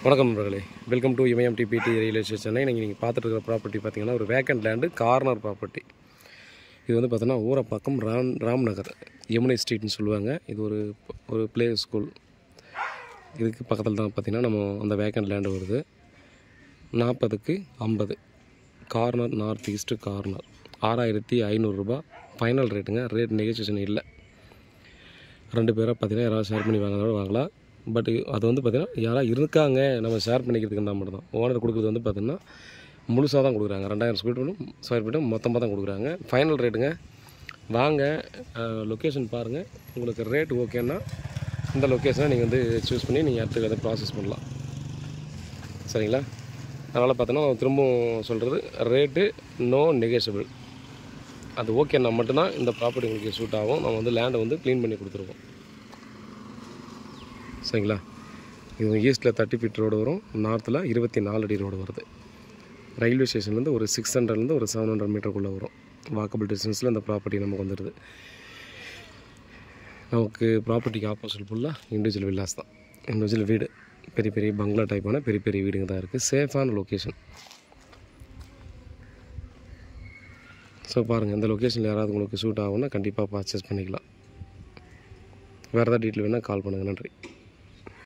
வணக்கம் நண்பர்களே, welcome to MMTPT real estate Chennai. நீங்கள் பார்த்துட்டு இருக்கிற ப்ராப்பர்ட்டி பார்த்தீங்கன்னா ஒரு வேக்கண்ட் லேண்டு கார்னர் ப்ராப்பர்ட்டி. இது வந்து பார்த்தீங்கன்னா ஊரப்பாக்கம் ராம் நகர் யமுனை ஸ்ட்ரீட்னு சொல்லுவாங்க. இது ஒரு ப்ளே ஸ்கூல். இதுக்கு பக்கத்தில் தான் பார்த்தீங்கன்னா நம்ம அந்த வேக்கண்ட் லேண்டு வருது. 40க்கு 50 கார்னர், நார்த் ஈஸ்ட்டு கார்னர். 6500 ரூபா ஃபைனல் ரேட்டுங்க. ரேட் நெகோசியேஷன் இல்லை. 2 பேராக பார்த்தீங்கன்னா யாராவது ஷேர் பண்ணி வாங்கினாலும் வாங்கலாம். பட் அது வந்து பார்த்திங்கன்னா யாராவது இருக்காங்க நம்ம ஷேர் பண்ணிக்கிறதுக்குன்னா மட்டும் தான். ஓனர் கொடுக்குறது வந்து பார்த்திங்கன்னா முழுசாக தான் கொடுக்குறாங்க. 2000 ஸ்கொயர் ஃபீட்டும் மொத்தமாக தான் கொடுக்குறாங்க. ஃபைனல் ரேட்டுங்க. வாங்க, லொக்கேஷன் பாருங்கள். உங்களுக்கு ரேட் ஓகேன்னா இந்த லொக்கேஷனை நீங்கள் வந்து சூஸ் பண்ணி நீங்கள் அடுத்து அதை ப்ராசஸ் பண்ணலாம். சரிங்களா? அதனால் பார்த்தோன்னா திரும்பவும் சொல்கிறது, ரேட்டு நோ நெகோஷியபிள். அது ஓகேன்னா மட்டும்தான் இந்த ப்ராப்பர்ட்டி உங்களுக்கு சூட் ஆகும். நம்ம வந்து லேண்டை வந்து க்ளீன் பண்ணி கொடுத்துருவோம். சரிங்களா? இது ஈஸ்ட்டில் 30 ஃபீட் ரோடு வரும், நார்த்தில் 24 அடி ரோடு வருது. ரயில்வே ஸ்டேஷன்லேருந்து ஒரு 600லேருந்து ஒரு 700 மீட்டருக்குள்ளே வரும். வாக்கபிள் டிஸ்டன்ஸில் இந்த ப்ராப்பர்ட்டி நமக்கு வந்துடுது. நமக்கு ப்ராப்பர்ட்டிக்கு ஆப்போசிட் ஃபுல்லாக இண்டிவிஜுவல் வில்லாஸ் தான். இண்டிவிஜுவல் வீடு, பெரிய பெரிய பங்களா டைப்பான பெரிய பெரிய வீடுங்க தான் இருக்குது. சேஃபான லொக்கேஷன். ஸோ பாருங்கள், இந்த லொக்கேஷனில் யாராவது உங்களுக்கு சூட் ஆகும்னா கண்டிப்பாக பர்ச்சேஸ் பண்ணிக்கலாம். வேறு ஏதாவது டீட்டெயில் வேணால் கால் பண்ணுங்கள். நன்றி.